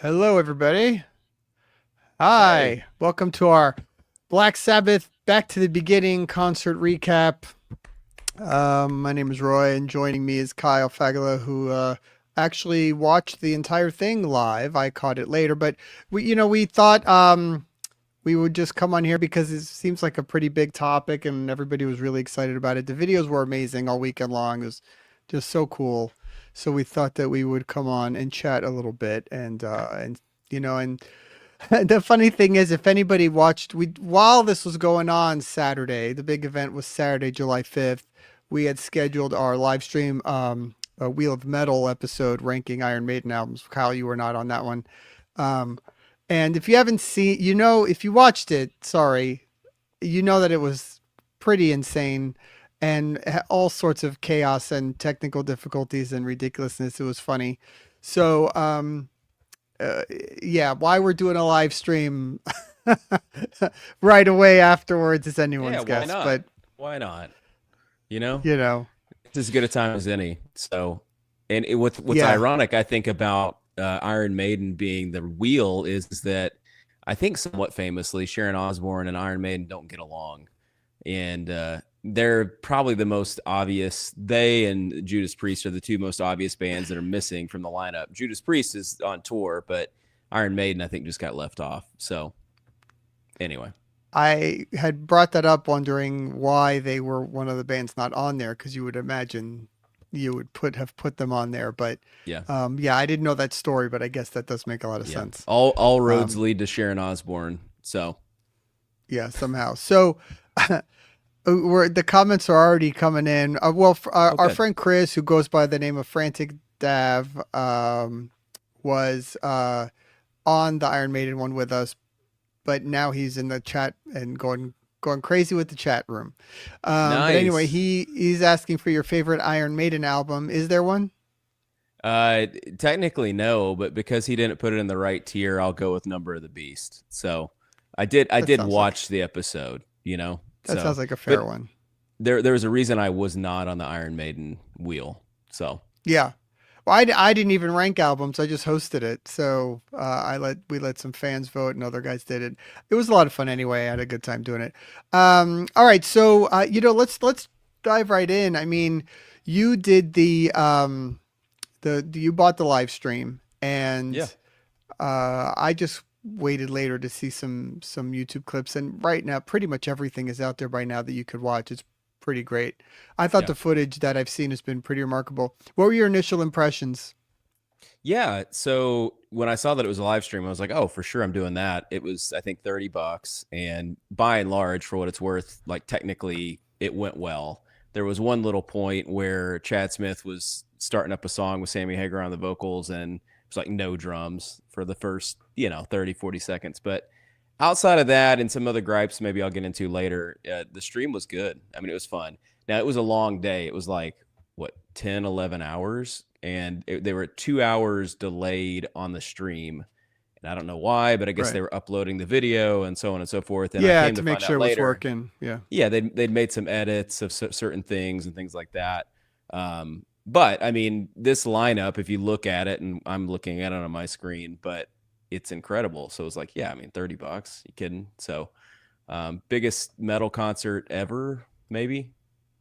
Hello, everybody. Hey, Hi. Welcome to our Black Sabbath Back to the Beginning concert recap. My name is Roy, and joining me is Kyle Fagala, who actually watched the entire thing live. I caught it later, but we thought we would just come on here because it seems like a pretty big topic, and everybody was really excited about it. The videos were amazing all weekend long. It was just so cool. So we thought that we would come on and chat a little bit, and and the funny thing is, if anybody watched, we while this was going on Saturday, the big event was Saturday, July 5th. We had scheduled our live stream, a Wheel of Metal episode ranking Iron Maiden albums. Kyle, you were not on that one. Um, and if you haven't seen, if you watched it, sorry, you know that it was pretty insane and all sorts of chaos and technical difficulties and ridiculousness. It was funny. So, uh, yeah, why we're doing a live stream right away afterwards is yeah, anyone's why guess, not? but Why not? You know, you know, it's as good a time as any. So, and what's yeah, ironic, I think, about Iron Maiden being the wheel is that I think somewhat famously, Sharon Osbourne and Iron Maiden don't get along, and they're probably the most obvious. They and Judas Priest are the two most obvious bands that are missing from the lineup. Judas Priest is on tour, but Iron Maiden, I think, just got left off. So, anyway, I had brought that up wondering why they were one of the bands not on there because you would imagine you would put them on there, but yeah. yeah, I didn't know that story, but I guess that does make a lot of Yeah. sense. All roads Um, lead to Sharon Osbourne. So yeah, somehow. So the comments are already coming in. Well, oh our good. friend Chris, who goes by the name of Frantic Dav, was on the Iron Maiden one with us, but now he's in the chat and going crazy with the chat room. But anyway, Nice. he's asking for your favorite Iron Maiden album. Is there one? Uh Technically no, but because he didn't put it in the right tier, I'll go with Number of the Beast. So I That did sounds like watch the episode, you know. that So sounds like a fair but one. there was a reason I was not on the Iron Maiden wheel. So Yeah. Well, I didn't even rank albums. I just hosted it. So we let some fans vote and other guys did it. It was a lot of fun anyway. I had a good time doing it. All right. So let's dive right in. I mean, you did you bought the live stream, and yeah. I just waited later to see some YouTube clips, and right now pretty much everything is out there by now that you could watch. It's pretty great. I thought Yeah. the footage that I've seen has been pretty remarkable. What were your initial impressions? Yeah. So when I saw that it was a live stream, I was like, oh, for sure I'm doing that. It was, I think, $30. And by and large, for what it's worth, like technically it went well. There was one little point where Chad Smith was starting up a song with Sammy Hagar on the vocals and it was like no drums for the first, 30, 40 seconds. But outside of that and some other gripes maybe I'll get into later, the stream was good. I mean, it was fun. Now, it was a long day. It was like, what, 10, 11 hours? And they were 2 hours delayed on the stream. And I don't know why, but I guess they Right. were uploading the video and so on and so forth. And I Yeah, came to to make find sure out it was later, working. Yeah. yeah, they'd made some edits of certain things and things like that. But I mean, this lineup, if you look at it, and I'm looking at it on my screen, but it's incredible. So it's like, yeah, I mean, $30. You kidding? So, biggest metal concert ever, maybe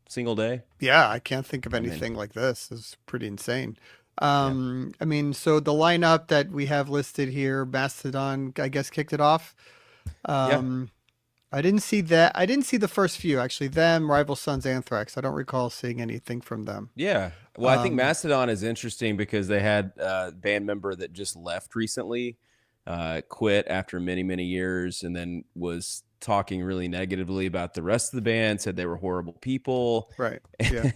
single day. Yeah, I can't think of I mean, anything like this. It's pretty insane. yeah, I mean, so the lineup that we have listed here, Mastodon, I guess kicked it off. yeah, Um, I didn't see that. I didn't see the first few actually. Them, Rival Sons, Anthrax. I don't recall seeing anything from them. yeah. Well, I think Um, Mastodon is interesting because they had a band member that just left recently, quit after many, many years, and then was talking really negatively about the rest of the band, said they were horrible people. right. Yeah.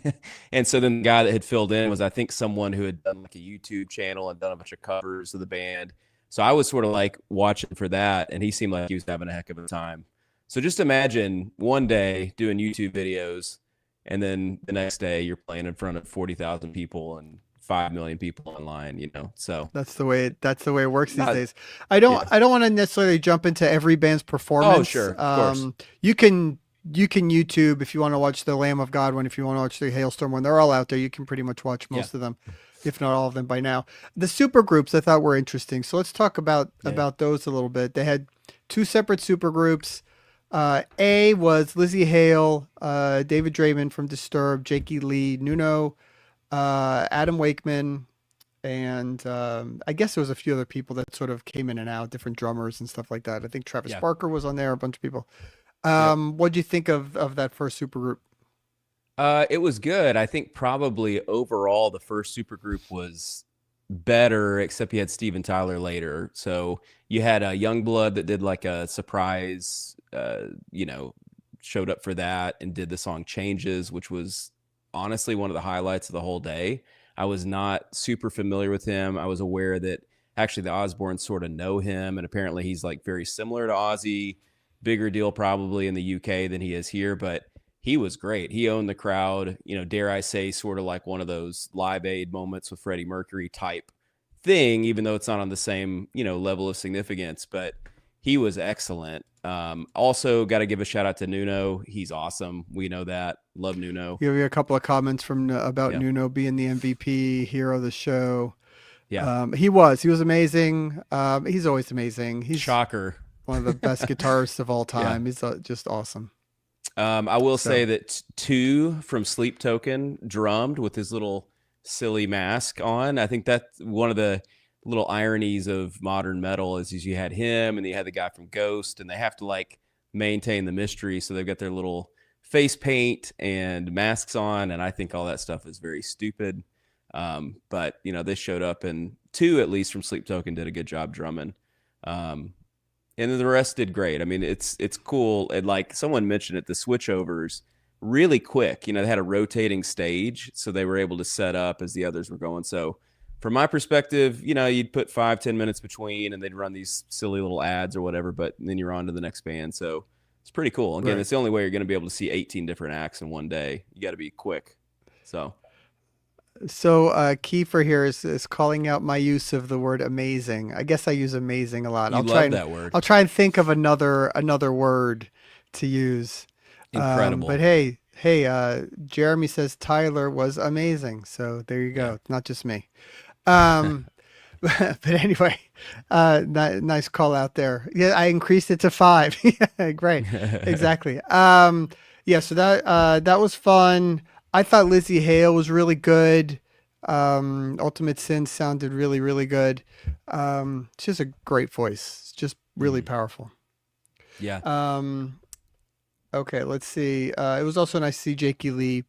And so then the guy that had filled in was, I think, someone who had done like a YouTube channel and done a bunch of covers of the band. So I was sort of like watching for that, and he seemed like he was having a heck of a time. So just imagine one day doing YouTube videos, and then the next day you're playing in front of 40,000 people and 5 million people online, So That's the way it works these not, days. yeah. I don't want to necessarily jump into every band's Oh, performance. sure. Of course. You can YouTube if you want to watch the Lamb of God one, if you want to watch the Hailstorm one. They're all out there. You can pretty much watch Yeah. most of them. if not all of them by now. The supergroups I thought were interesting. So let's talk Yeah. about those a little bit. They had two separate supergroups. A was Lizzie Hale, David Draymond from Disturbed, Jakey Lee, Nuno, Adam Wakeman, and I guess there was a few other people that sort of came in and out, different drummers and stuff like that. I think Travis Yeah. Barker was on there, a bunch of people. Yep. What do you think of that first supergroup? It was good. I think probably overall the first supergroup was better, except you had Steven Tyler later. So you had a Youngblood that did like a surprise, showed up for that and did the song Changes, which was honestly one of the highlights of the whole day. I was not super familiar with him. I was aware that actually the Osbournes sort of know him, and apparently he's like very similar to Ozzy, bigger deal probably in the UK than he is here, but he was great. He owned the crowd, dare I say, sort of like one of those Live Aid moments with Freddie Mercury type thing, even though it's not on the same, level of significance, but he was excellent. Also got to give a shout out to Nuno. He's awesome. We know that. Love Nuno. You have a couple of comments from about Yeah. Nuno being the MVP hero of the show. Yeah. He was amazing. He's always amazing. He's Shocker. one of the best guitarists of all Yeah. time. He's just awesome. I will say that Two from Sleep Token drummed with his little silly mask on. I think that's one of the little ironies of modern metal is you had him and you had the guy from Ghost, and they have to like maintain the mystery. So they've got their little face paint and masks on. And I think all that stuff is very stupid. But they showed up, and Two, at least from Sleep Token, did a good job drumming. And then the rest did great. I mean, it's cool. And like someone mentioned it, the switchovers really quick. They had a rotating stage, so they were able to set up as the others were going. So from my perspective, you'd put 5-10 minutes between, and they'd run these silly little ads or whatever, but then you're on to the next band. So it's pretty cool. Again, It's the only way you're going to be able to see 18 different acts in one day. You got to be quick. So Kiefer here is calling out my use of the word amazing. I guess I use amazing a lot. you love that word. I'll try and think of another word to use. Incredible. But hey, Jeremy says Tyler was amazing. So there you go. Yeah. Not just me. But anyway, nice call out there. Yeah, I increased it to 5. Yeah, great. Exactly. Yeah, so that was fun. I thought Lizzie Hale was really good. Ultimate Sin sounded really, really good. She has a great voice. It's just really powerful. Yeah. Okay, let's see. It was also nice to see Jakey Lee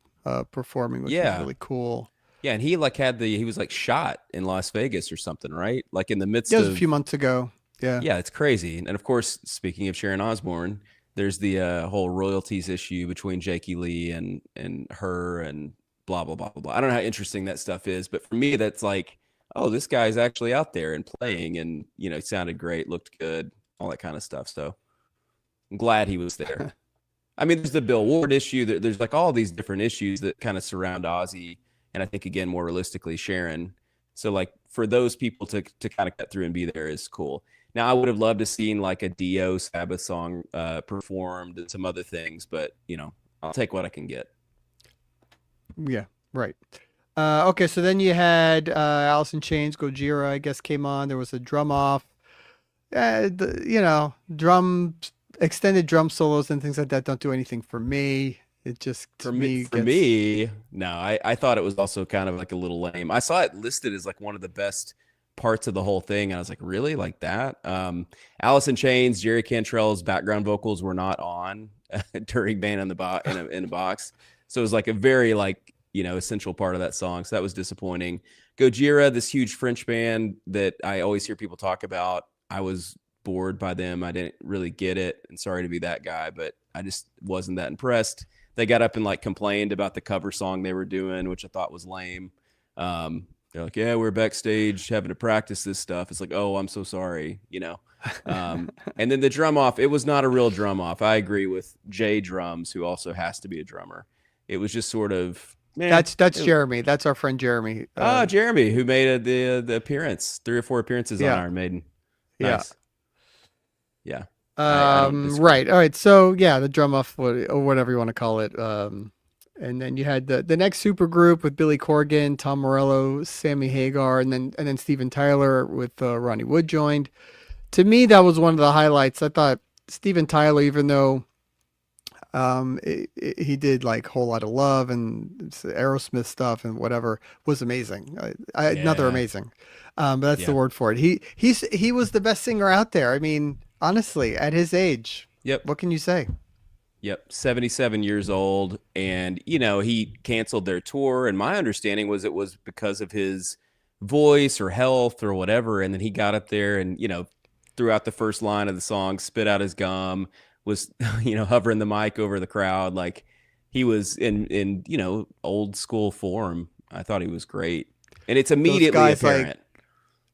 performing, which was really cool. Yeah, and he he was like shot in Las Vegas or something, right? Like in the midst That was of a few months ago. Yeah. Yeah, it's crazy. And of course, speaking of Sharon Osbourne, there's the whole royalties issue between Jakey Lee and her and blah blah blah blah blah. I don't know how interesting that stuff is, but for me, that's like, oh, this guy's actually out there and playing, and it sounded great, looked good, all that kind of stuff. So I'm glad he was there. I mean, there's the Bill Ward issue. There's like all these different issues that kind of surround Ozzy, and I think again more realistically Sharon. So like for those people to kind of cut through and be there is cool. Now I would have loved to seen like a Dio Sabbath song performed and some other things, but I'll take what I can get. Yeah, right. Okay, so then you had Alice in Chains, Gojira, I guess, came on. There was a drum off. Drum extended drum solos and things like that don't do anything for me. It just For me, no. I thought it was also kind of like a little lame. I saw it listed as like one of the best parts of the whole thing, and I was like, really, like that? Alice in Chains, Jerry Cantrell's background vocals were not on during Band in the Box, so it was like a very like essential part of that song. So that was disappointing. Gojira, this huge French band that I always hear people talk about, I was bored by them. I didn't really get it, and sorry to be that guy, but I just wasn't that impressed. They got up and like complained about the cover song they were doing, which I thought was lame. They're like, yeah, we're backstage having to practice this stuff. It's like, oh, I'm so sorry, And then the drum off, it was not a real drum off. I agree with Jay Drums, who also has to be a drummer. It was just sort of, that's Jeremy. That's our friend Jeremy. Jeremy, who made the appearance, 3 or 4 appearances on Iron Maiden. Nice. Yeah. Right. All right. So yeah, the drum off, or whatever you want to call it. And then you had the next supergroup with Billy Corgan, Tom Morello, Sammy Hagar, and then Steven Tyler with Ronnie Wood joined. To me, that was one of the highlights. I thought Steven Tyler, even though he did like Whole Lot of Love and Aerosmith stuff and whatever, was amazing. Another Yeah. amazing. But that's the Yeah. word for it. He was the best singer out there. I mean, honestly, at his age, Yep. what can you say? Yep. 77 years old. And, he canceled their tour. And my understanding was it was because of his voice or health or whatever. And then he got up there and, throughout the first line of the song, spit out his gum, was, hovering the mic over the crowd. Like he was in old school form. I thought he was great. And it's Those immediately guys apparent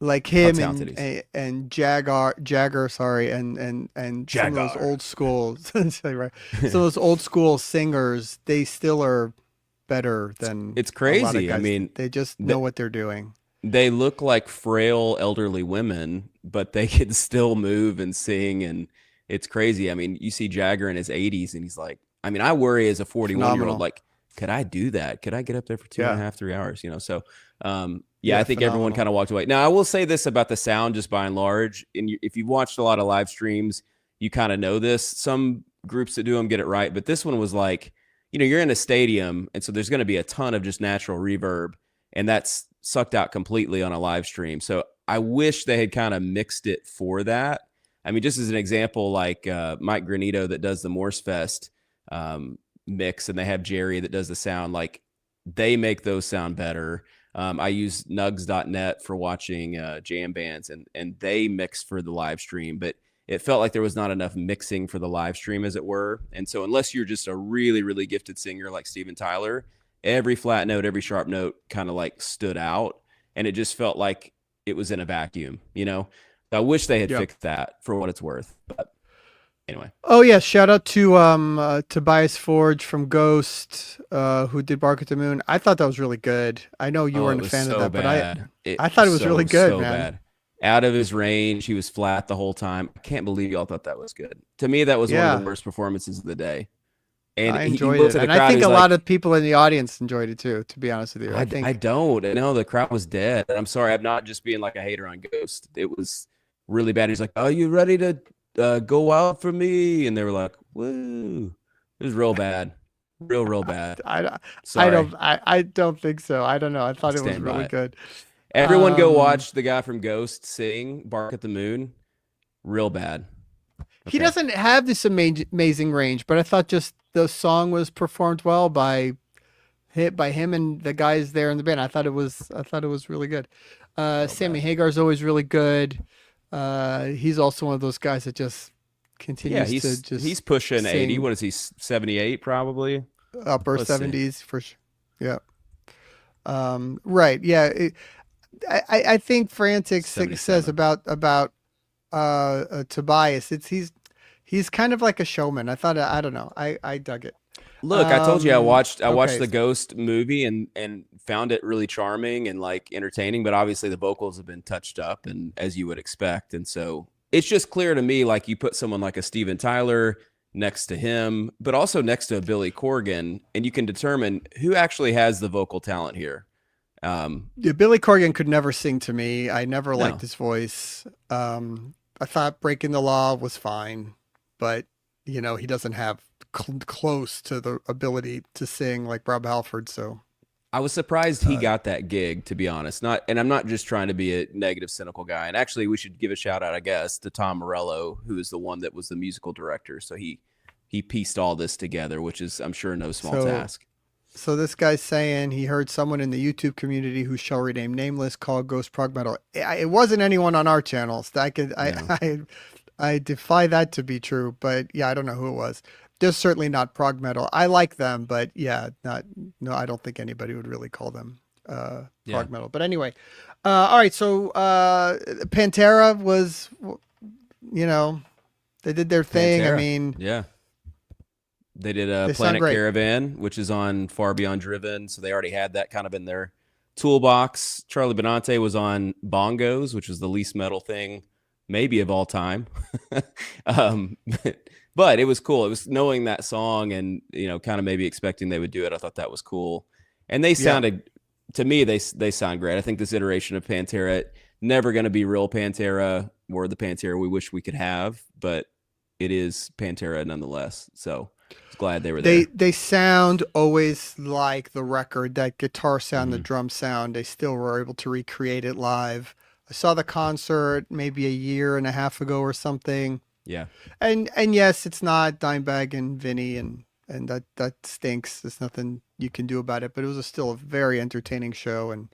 like how him talented he is. and Jagger, sorry, and some of those Jagar. old school, right, some of those old school singers, they still are better than It's a lot of crazy. I guys. mean, They just know what they're doing. they look like frail elderly women, but they can still move and sing. And it's crazy. I mean, you see Jagger in his 80s and he's like, I mean, I worry as a 41-year-old, Phenomenal. like, could I do that? Could I get up there for two and a Yeah, half, 3 hours? So, yeah, I yeah, think everyone phenomenal. kind of walked away. Now, I will say this about the sound, just by and large. And if you've watched a lot of live streams, you kind of know this. Some groups that do them get it right, but this one was like, you're in a stadium, and so there's going to be a ton of just natural reverb, and that's sucked out completely on a live stream. So I wish they had kind of mixed it for that. I mean, just as an example, like Mike Granito that does the Morse Fest mix, and they have Jerry that does the sound. Like they make those sound better. I use nugs.net for watching jam bands, and they mix for the live stream, but it felt like there was not enough mixing for the live stream, as it were. And so unless you're just a really, really gifted singer like Steven Tyler, every flat note, every sharp note kind of like stood out. And it just felt like it was in a vacuum. I wish they had Yep. fixed that for what it's worth. But anyway. Oh yeah, shout out to Tobias Forge from Ghost, who did Bark at the Moon. I thought that was really good. I know you Oh, it weren't a was fan of so that, but bad. It I thought it was really so, good, so man. bad. Out of his range. He was flat the whole time. I can't believe y'all thought that was good. To me, that was one of the Yeah, worst performances of the day. And I he enjoyed looks it, at the and I crowd. think He's a lot like, of people in the audience enjoyed it too. To be honest with you, I I think don't. No, the crowd was dead. And I'm sorry. I'm not just being like a hater on Ghost. It was really bad. He's like, "Are you ready to go out for me?" And they were like, "Woo!" It was real bad, real bad. I, Sorry, I don't think so. I don't know. I I'll thought it was stand by really it. good. Everyone, go Um, watch the guy from Ghost sing "Bark at the Moon." Real bad. he Okay. doesn't have this amazing range, but I thought just the song was performed well by him and the guys there in the band. I thought it was really good. Real Sammy bad. Hagar's always really good. He's also one of those guys that just Yeah, continues to he's just pushing 80. sing What is he? 78 probably. upper Let's see. 70s for sure. Yeah. Right. Yeah. I think Frantic says 77. about Tobias. He's kind of like a showman. I don't know. I dug it. Look, I told you I watched Okay. the Ghost movie and found it really charming and like entertaining, but obviously the vocals have been touched up and as you would expect. And so it's just clear to me like you put someone like a Steven Tyler next to him, but also next to a Billy Corgan, and you can determine who actually has the vocal talent here. Yeah, Billy Corgan could never sing to me. I never liked No. his voice. I thought Breaking the Law was fine, but he doesn't have close to the ability to sing like Rob Halford. So I was surprised he uh, got that gig, to be honest. And I'm not just trying to be a negative, cynical guy. And actually, we should give a shout out, I guess, to Tom Morello, who is the one that was the musical director. So he pieced all this together, which is, I'm sure, no small so task. so this guy's saying he heard someone in the YouTube community who shall remain nameless called Ghost Prog Metal. It wasn't anyone on our channels. No. I defy that to be true, but yeah, I don't know who it was. Just certainly not prog metal. I like them, but yeah, not no. I don't think anybody would really call them Yeah. prog metal. But anyway, all right. So Pantera was, you know, they did their thing. I Pantera. mean, Yeah. They did they sound Planet great. Caravan, which is on Far Beyond Driven. So they already had that kind of in their toolbox. Charlie Benante was on Bongos, which was the least metal thing maybe of all time. um, But it was cool. It was knowing that song and kind of maybe expecting they would do it. I thought that was cool, and they Yeah. sounded to me they sound great. I think this iteration of Pantera never going to be real Pantera or the Pantera we wish we could have, but it is Pantera nonetheless. So I was glad they were there. They sound always like the record, that guitar sound, the Hmm. drum sound. They still were able to recreate it live. I saw the concert maybe a year and a half ago or something. Yeah, And yes, it's not Dimebag and Vinny, and that stinks. There's nothing you can do about it. But it was still a very entertaining show, and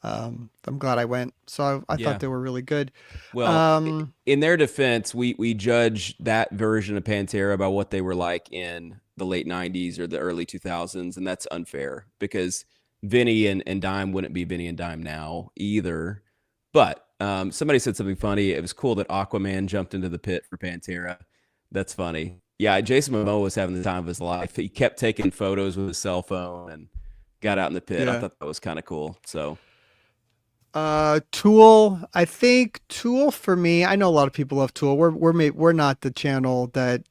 I'm glad I went. So I thought yeah. they were really good. Well, Um, in their defense, we judge that version of Pantera by what they were like in the late '90s or the early 2000s, and that's unfair because Vinny and Dime wouldn't be Vinny and Dime now either. But somebody said something funny. It was cool that Aquaman jumped into the pit for Pantera. That's funny. Yeah, Jason Momoa was having the time of his life. He kept taking photos with his cell phone and got out in the pit. I yeah. thought that was kind of cool. So Tool. I think Tool for me. I know a lot of people love Tool. We're not the channel that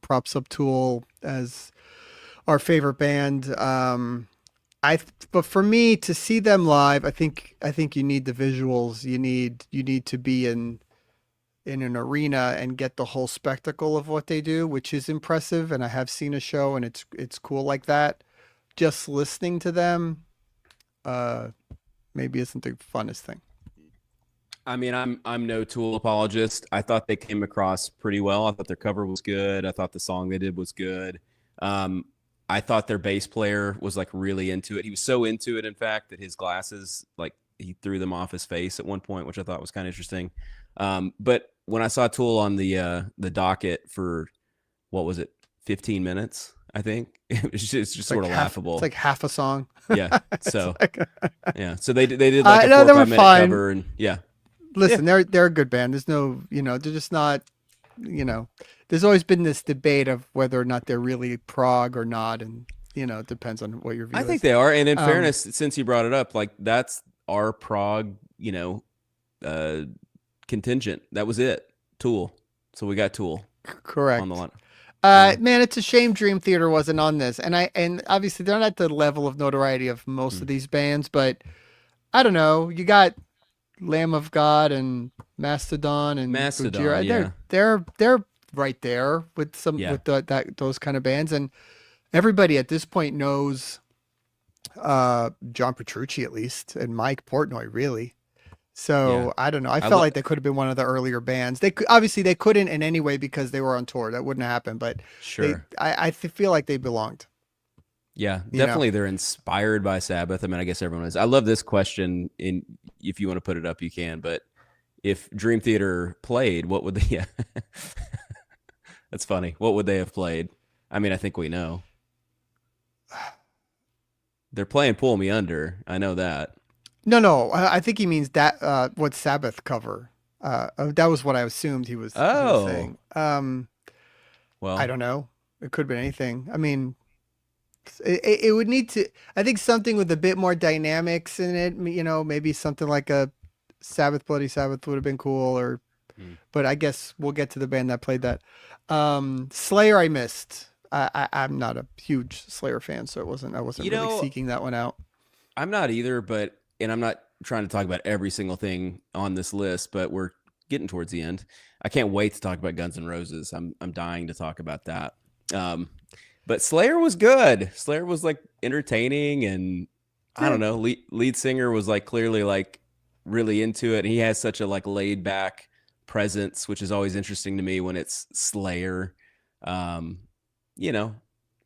props up Tool as our favorite band. But for me to see them live, I think you need the visuals. You need to be in an arena and get the whole spectacle of what they do, which is impressive. And I have seen a show, and it's cool like that. Just listening to them, uh, maybe isn't the funnest thing. I mean, I'm no Tool apologist. I thought they came across pretty well. I thought their cover was good. I thought the song they did was good. Um, I thought their bass player was like really into it. He was so into it, in fact, that his glasses like he threw them off his face at one point, which I thought was kind of interesting. But when I saw Tool on the docket for what was it, 15 minutes, I think it's just It's like sort of half. It's laughable. like half a song. Yeah. It's So like, yeah. So they did like a no, four or they were five minute fine. cover, and yeah, yeah. Listen, they're a good band. There's no, they're just not, there's always been this debate of whether or not they're really prog or not, and it depends on what your I view think is. they are. And in Um, fairness, since you brought it up, like that's our prog, uh, contingent. That was it. Tool. So we got Tool on the correct. line. Yeah. Man, it's a shame Dream Theater wasn't on this, and obviously they're not at the level of notoriety of most Hmm. of these bands, but I don't know. You got Lamb of God and Mastodon and Mastodon. Gojira. Yeah. They're right there with some Yeah. with those kind of bands, and everybody at this point knows John Petrucci at least, and Mike Portnoy really. Yeah. So I don't know. I I felt lo- like they could have been one of the earlier bands. Obviously they couldn't in any way because they were on tour. That wouldn't happen. But sure. feel like they belonged. Yeah. You know, Definitely they're inspired by Sabbath. I mean, I guess everyone is. I love this question in if you want to put it up, you can, but if Dream Theater played, what would they yeah. That's funny. What would they have played? I mean, I think we know. They're playing Pull Me Under. I know that. no. I think he means that what Sabbath cover. That was what I assumed he was Oh, saying. I well, don't know. It could have been anything. I mean, it would need to. I think something with a bit more dynamics in it. Maybe something like a Sabbath, Bloody Sabbath would have been cool. hmm. But I guess we'll get to the band that played that. Slayer, I missed. I'm not a huge Slayer fan, so I wasn't You really know, seeking that one out. I'm not either, and I'm not trying to talk about every single thing on this list, but we're getting towards the end. I can't wait to talk about Guns N' Roses. I'm dying to talk about that. Um, but Slayer was good. Slayer was like entertaining, and I Yeah. don't know. Lead singer was like clearly like really into it. He has such a like laid back presence, which is always interesting to me when it's Slayer. Um, you know,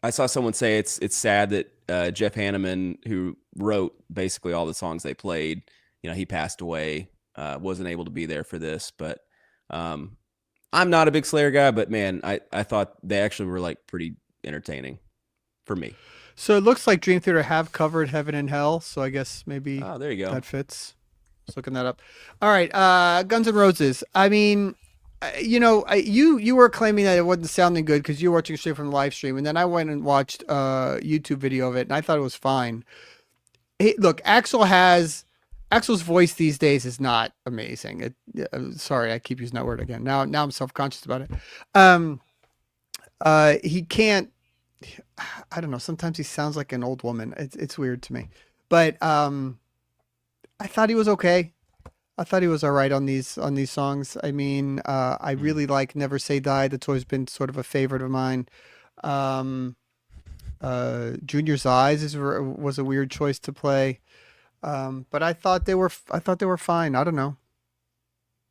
I saw someone say it's sad that Jeff Hanneman, who wrote basically all the songs they played, he passed away. Wasn't able to be there for this, but um, I'm not a big Slayer guy. But man, I thought they actually were like pretty entertaining for me. So it looks like Dream Theater have covered Heaven and Hell, so I guess maybe Oh, there you go. that fits. Just looking that up. All right, Guns N' Roses. I mean, you were claiming that it wasn't sounding good because you were watching straight from the live stream, and then I went and watched a YouTube video of it, and I thought it was fine. Hey, look, Axel's voice these days is not amazing. Sorry, I keep using that word again. Now I'm self conscious about it. Um, He can't. I don't know. Sometimes he sounds like an old woman. It's weird to me, but I thought he was okay. I thought he was all right on these songs. I mean, I Mm. really like "Never Say Die." That's always been sort of a favorite of mine. Um, Junior's Eyes was a weird choice to play, but I thought they were fine. I don't know.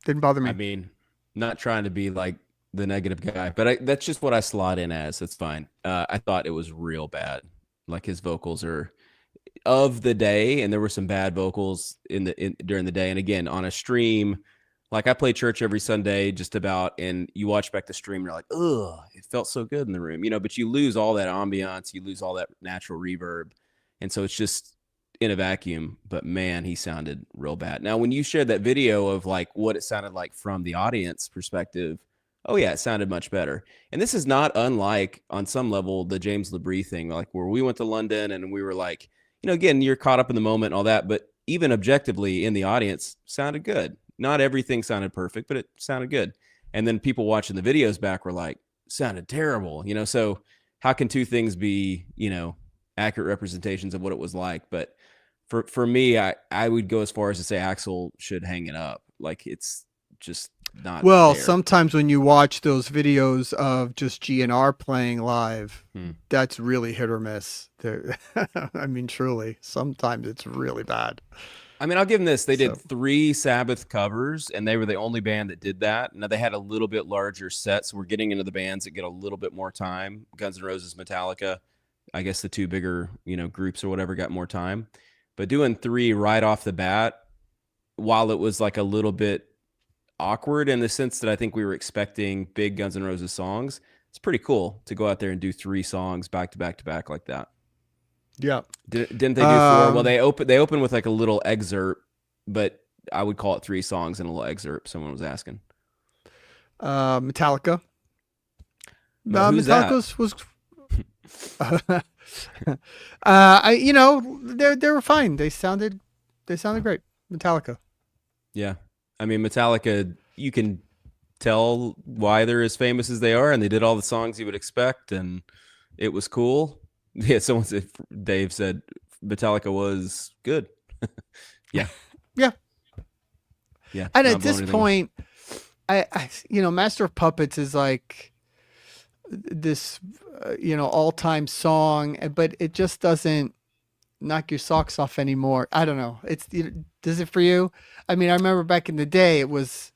Didn't bother I me. mean, not trying to be like the negative guy, but that's just what I slot in as. That's fine. I thought it was real bad. Like his vocals are of the day, and there were some bad vocals during the day. And again, on a stream, like I play church every Sunday, just about, and you watch back the stream, and you're like, ugh, it felt so good in the room, But you lose all that ambiance, you lose all that natural reverb, and so it's just in a vacuum. But man, he sounded real bad. Now, when you shared that video of like what it sounded like from the audience perspective, oh yeah, it sounded much better. And this is not unlike, on some level, the James Labrie thing, like where we went to London and we were like, again, you're caught up in the moment and all that, but even objectively in the audience sounded good. Not everything sounded perfect, but it sounded good. And then people watching the videos back were like, sounded terrible, So how can two things be, accurate representations of what it was like? But for me, I would go as far as to say Axl should hang it up. Like it's just not Well, there. sometimes when you watch those videos of just GNR playing live, Hmm. that's really hit or miss. I mean, truly, sometimes it's really bad. I mean, I'll give them this. They did So 3 Sabbath covers, and they were the only band that did that. Now, they had a little bit larger set, so we're getting into the bands that get a little bit more time. Guns N' Roses, Metallica, I guess the two bigger, groups or whatever got more time. But doing 3 right off the bat, while it was like a little bit awkward in the sense that I think we were expecting big Guns N' Roses songs, it's pretty cool to go out there and do 3 songs back to back to back like that. yeah, Didn't they do 4? Well, um, they open with like a little excerpt, but I would call it 3 songs and a little excerpt. Someone was asking. Metallica. Who's that? Metallica's was. They were fine. They sounded great. Metallica. Yeah, I mean Metallica. You can tell why they're as famous as they are, and they did all the songs you would expect, and it was cool. Yeah, someone said Dave said Metallica was good. Yeah, Yeah, yeah. and at Not blowing this anything. point, Master of Puppets is like this, all time song, but it just doesn't knock your socks off anymore. I don't know. Does it for you? I mean, I remember back in the day, it was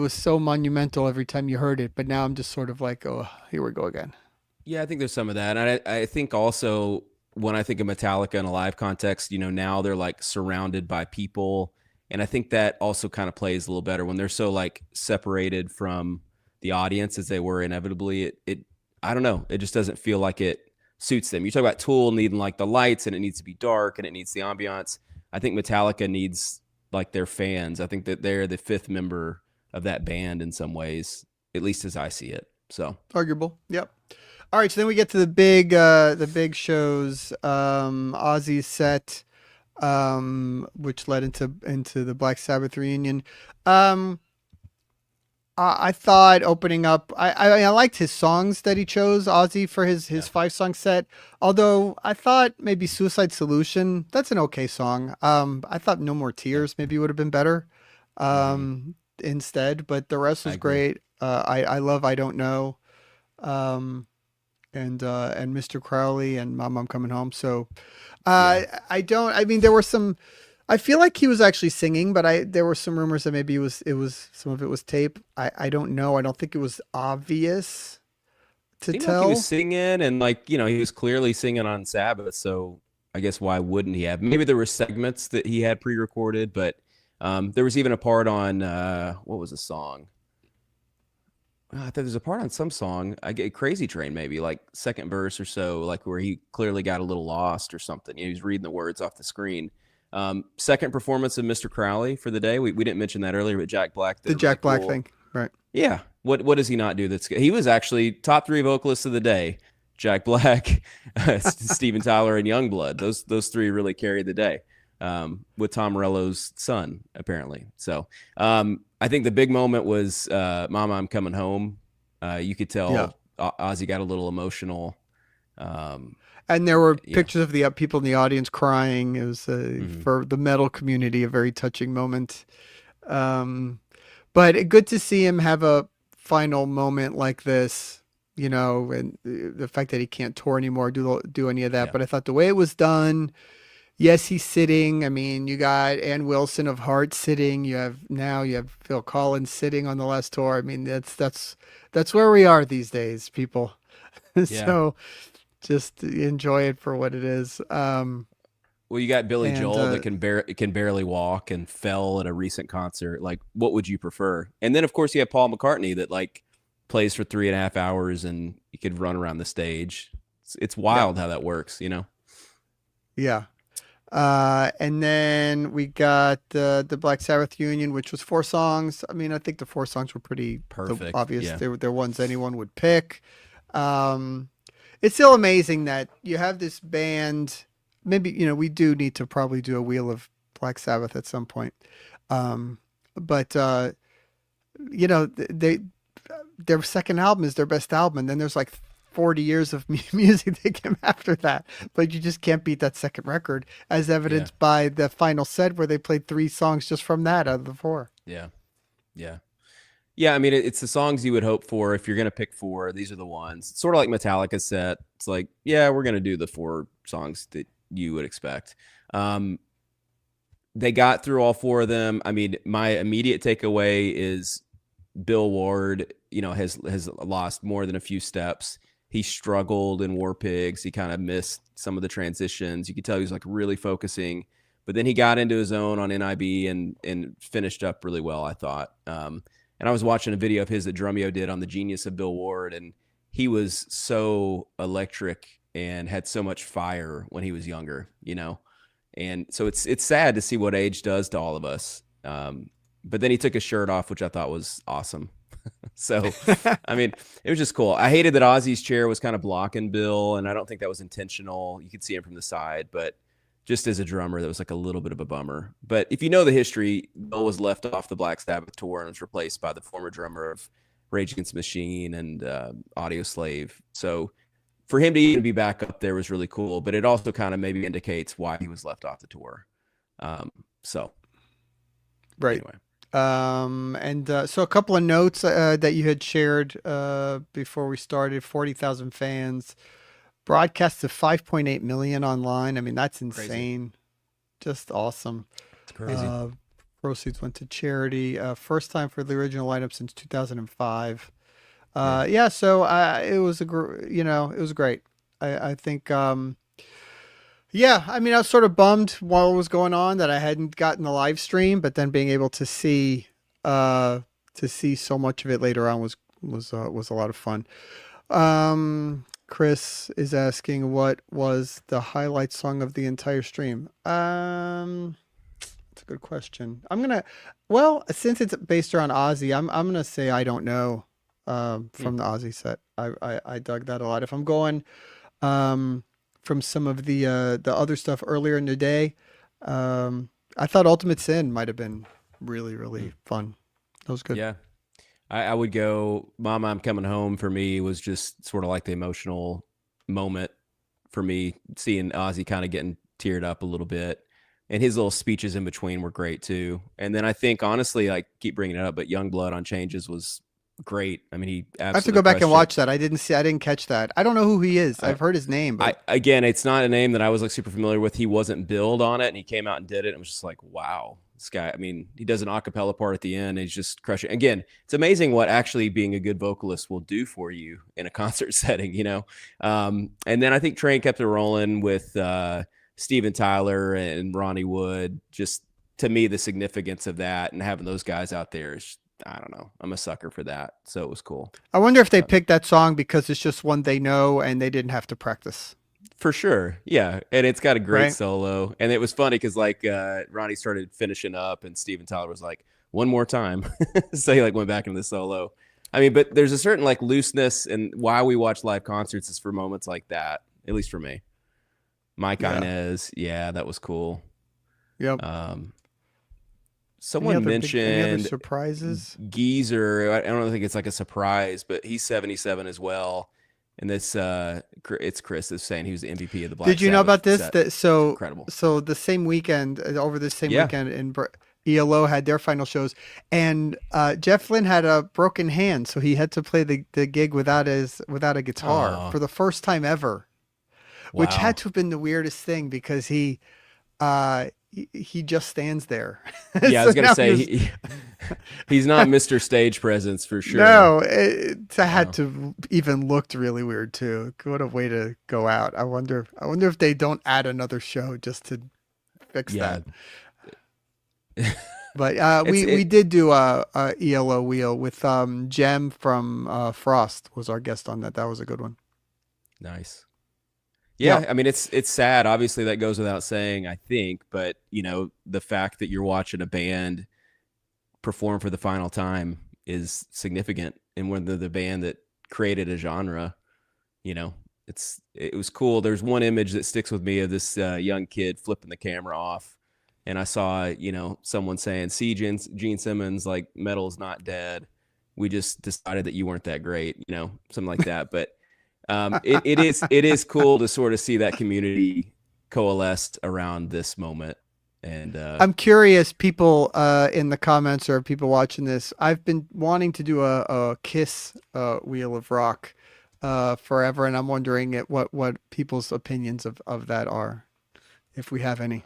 so monumental every time you heard it, but now I'm just sort of like, oh, here we go again. Yeah, I think there's some of that. And I think also when I think of Metallica in a live context, now they're like surrounded by people. And I think that also kind of plays a little better when they're so like separated from the audience as they were inevitably. I don't know. It just doesn't feel like it suits them. You talk about Tool needing like the lights and it needs to be dark and it needs the ambiance. I think Metallica needs like their fans. I think that they're the 5th member of that band in some ways, at least as I see it. So Arguable. Yep. All right, so then we get to the big shows. Ozzy's set, which led into the Black Sabbath reunion. Um, I thought opening up, I liked his songs that he chose, Ozzy, for his yeah, 5 song set. Although I thought maybe Suicide Solution, that's an okay song. I thought No More yeah, Tears maybe would have been better hmm instead, but the rest I was agree. great. I love I Don't Know. Um, and Mr. Crowley and Mom, I'm Coming Home. So Yeah. I don't. I mean, there were some. I feel like he was actually singing, but there were some rumors that maybe it was some of it was tape. I don't know. I don't think it was obvious to Seemed like he was tell. singing and like, he was clearly singing on Sabbath. So I guess why wouldn't he have? Maybe there were segments that he had pre-recorded, but there was even a part on what was the song? I thought there's a part on some song. I get Crazy Train, maybe like second verse or so, like where he clearly got a little lost or something. He was reading the words off the screen. Second performance of Mr. Crowley for the day. We didn't mention that earlier, but Jack Black did The a really Jack Black cool. thing, right? Yeah. What does he not do? That's good? He was actually top 3 vocalists of the day. Jack Black, Steven Tyler, and Youngblood. Those 3 really carried the day. With Tom Morello's son, apparently. So I think the big moment was Mama, I'm Coming Home. You could Yeah. tell Ozzy got a little emotional. And there were Yeah. pictures of the people in the audience crying. It was Hmm. for the metal community a very touching moment. Um, but good to see him have a final moment like this, you know, and the fact that he can't tour anymore, do any of that. Yeah. But I thought the way it was done, yes, he's sitting. I mean, you got Ann Wilson of Heart sitting. You have Phil Collins sitting on the last tour. I mean, that's where we are these days, people. Yeah. So just enjoy it for what it is. Well, you got Billy And Joel that can barely walk and fell at a recent concert. Like, what would you prefer? And then, of course, you have Paul McCartney that like plays for 3.5 hours and you could run around the stage. It's yeah, wild how that works, you know? yeah. And then we got the Black Sabbath Union, which was 4 songs. I mean, I think the 4 songs were pretty Perfect. obvious. Yeah. They're ones anyone would pick. Um, it's still amazing that you have this band. Maybe, you know, we do need to probably do a wheel of Black Sabbath at some point. Um, but you know, their second album is their best album, and then there's like 40 years of music that came after that, but you just can't beat that second record, as Yeah. evidenced by the final set where they played 3 songs just from that out of the 4. Yeah. Yeah. Yeah. I mean, it's the songs you would hope for if you're going to pick four. These are the ones. It's sort of like Metallica's set. It's like, yeah, we're going to do the 4 songs that you would expect. Um, they got through all 4 of them. I mean, my immediate takeaway is Bill Ward, has lost more than a few steps. He struggled in War Pigs. He kind of missed some of the transitions. You could tell he was like really focusing, but then he got into his own on NIB and finished up really well, I thought. And I was watching a video of his that Drumeo did on the genius of Bill Ward, and he was so electric and had so much fire when he was younger, And so it's sad to see what age does to all of us. But then he took his shirt off, which I thought was awesome. So, I mean, it was just cool. I hated that Ozzy's chair was kind of blocking Bill, and I don't think that was intentional. You could see him from the side, but just as a drummer, that was like a little bit of a bummer. But if you know the history, Bill was left off the Black Sabbath tour and was replaced by the former drummer of Rage Against the Machine and Audio Slave. So for him to even be back up there was really cool, but it also kind of maybe indicates why he was left off the tour. So Right. anyway. And so a couple of notes that you had shared before we started: 40,000 fans, broadcast to 5.8 million online. I mean, that's Crazy. insane. Just awesome. It's crazy. Proceeds went to charity. First time for the original lineup since 2005. Yeah. Yeah, so it was it was great. I think yeah, I mean, I was sort of bummed while it was going on that I hadn't gotten the live stream, but then being able to see so much of it later on was a lot of fun. Chris is asking what was the highlight song of the entire stream. That's a good question. Well, since it's based around Ozzy, I'm gonna say I don't know. From the Ozzy set, I dug that a lot. If I'm going, from some of the other stuff earlier in the day, I thought Ultimate Sin might have been really fun. That was good. Yeah. I would go, Mama, I'm Coming Home for me was just sort of like the emotional moment for me, seeing Ozzy kind of getting teared up a little bit. And his little speeches in between were great too. And then I think, honestly, I keep bringing it up, but Youngblood on Changes was great. I mean, he I have to absolutely go back and crushed it. watch that. I didn't catch that. I don't know who he is. I've heard his name, but Again, it's not a name that I was like super familiar with. He wasn't billed on it, and he came out and did it. And it was just like, wow, this guy. I mean, he does an acapella part at the end. And he's just crushing. Again, it's amazing what actually being a good vocalist will do for you in a concert setting, And then I think Train kept it rolling with Steven Tyler and Ronnie Wood. Just to me, the significance of that and having those guys out there is, I don't know. I'm a sucker for that. So it was cool. I wonder if they picked that song because it's just one they know and they didn't have to practice. For sure. Yeah. And it's got a great Right? solo. And it was funny because like Ronnie started finishing up and Steven Tyler was like, one more time. So he like went back into the solo. I mean, but there's a certain like looseness, and why we watch live concerts is for moments like that, at least for me. Mike Yeah. Inez, yeah, that was cool. Yep. Someone Any other mentioned surprises? Geezer. I don't think it's like a surprise, but he's 77 as well. And this, it's Chris is saying he was the MVP of the Black Did you know Sabbath about this? set. That It's so incredible. so the same weekend, over the same Yeah. weekend ELO had their final shows, and Jeff Lynne had a broken hand, so he had to play the gig without a guitar Oh, for the first time ever, which had wow. to have been the weirdest thing because he just stands there. Yeah, I So was gonna now he say was he's not Mr. Stage Presence for sure. no, it had Wow. to even looked really weird too. What a way to go out. I wonder if they don't add another show just to fix Yeah. that. But It's we it did do a ELO wheel with Jem from Frost was our guest on that. That was a good one. nice. Yeah. Yeah, I mean it's sad. Obviously that goes without saying, I think, but the fact that you're watching a band perform for the final time is significant. And when they're the band that created a genre, you know, it was cool. There's one image that sticks with me of this young kid flipping the camera off, and I saw someone saying, "See, Gene Simmons, like metal's not dead. We just decided that you weren't that great," something like that. But it is cool to sort of see that community coalesce around this moment, and I'm curious, people in the comments or people watching this. I've been wanting to do a Kiss Wheel of Rock forever, and I'm wondering what people's opinions of that are, if we have any.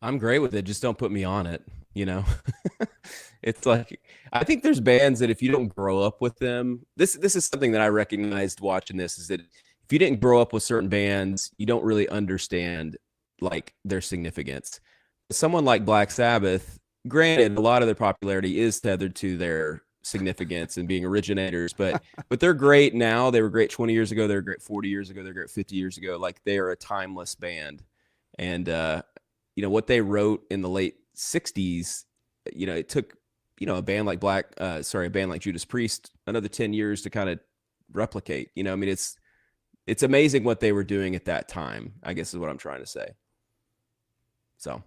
I'm great with it. Just don't put me on it. You know, it's like I think there's bands that if you don't grow up with them, this is something that I recognized watching this is that if you didn't grow up with certain bands, you don't really understand like their significance. Someone like Black Sabbath, granted, a lot of their popularity is tethered to their significance and being originators, but they're great now. They were great 20 years ago. They were great 40 years ago. They're great 50 years ago. Like they are a timeless band, and what they wrote in the late 60s, it took a band like a band like Judas Priest another 10 years to kind of replicate. I mean, it's amazing what they were doing at that time, I guess is what I'm trying to say. So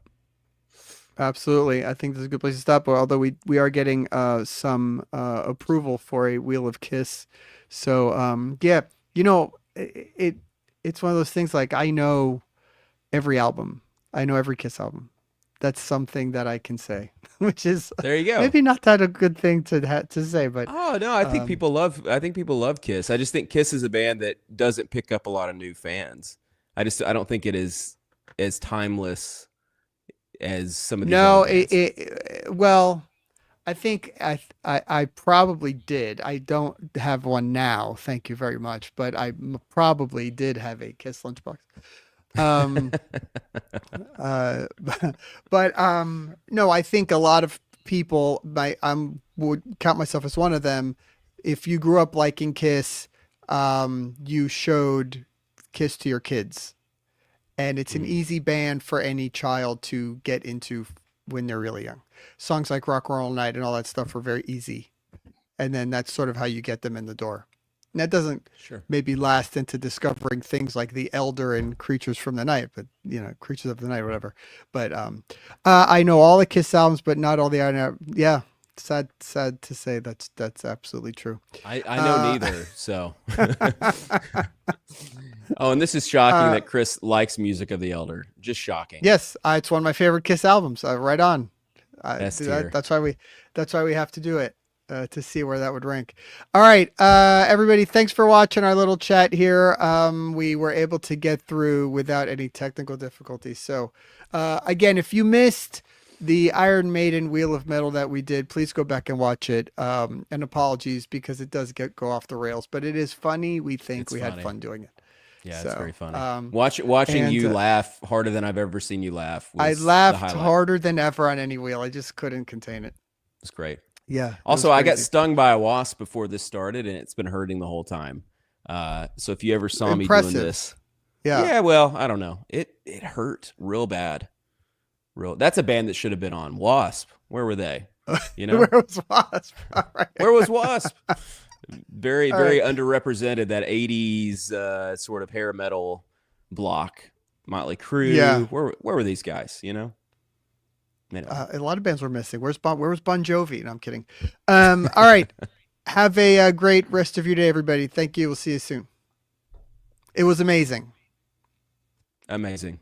Absolutely. I think this is a good place to stop. Although we are getting some approval for a Wheel of Kiss. So yeah, it's one of those things like I know every album. I know every Kiss album. That's something that I can say, which is there you go. maybe not that a good thing to say, but Oh no, I think um, people love Kiss. I just think Kiss is a band that doesn't pick up a lot of new fans. I don't think it is as timeless as some of these other no, bands. well, I think I probably did. I don't have one now, thank you very much, but probably did have a Kiss lunchbox. Um, uh, but no, I think a lot of people, would count myself as one of them. If you grew up liking Kiss, you showed Kiss to your kids, and it's an Mhm. easy band for any child to get into when they're really young. Songs like Rock and Roll Night and all that stuff are very easy, and then that's sort of how you get them in the door. And that doesn't Sure. maybe last into discovering things like The Elder and Creatures from the Night, but Creatures of the Night, whatever. But I know all the Kiss albums, but not all the other. Yeah, sad to say that's absolutely true. I know Uh, neither. So oh, and this is shocking uh, that Chris likes music of the Elder. Just shocking. yes, it's one of my favorite Kiss albums. Right on. S tier. That's why we have to do it to see where that would rank. All right, everybody, thanks for watching our little chat here. We were able to get through without any technical difficulties. So, again, if you missed the Iron Maiden Wheel of Metal that we did, please go back and watch it. And apologies because it does go off the rails, but it is funny. We think It's we had funny. fun doing it. Yeah, it's So, very funny. Watching and you laugh harder than I've ever seen you laugh I was the laughed highlight. harder than ever on any wheel. I just couldn't contain it. It's great. Yeah, it was Also, I got crazy. stung by a wasp before this started, and it's been hurting the whole time. So if you ever saw me doing Impressive. this, Yeah. yeah, well, I don't know. It hurt real bad. That's a band that should have been on. Wasp. Where were they? Where was Wasp? All right. Where was Wasp? Very, All very right. underrepresented. That '80s sort of hair metal block. Motley Yeah. Crue. Where were these guys? You know. A lot of bands were missing. Where was Bon Jovi? No, I'm kidding. All right. Have a great rest of your day, everybody. Thank you. We'll see you soon. It was amazing. Amazing.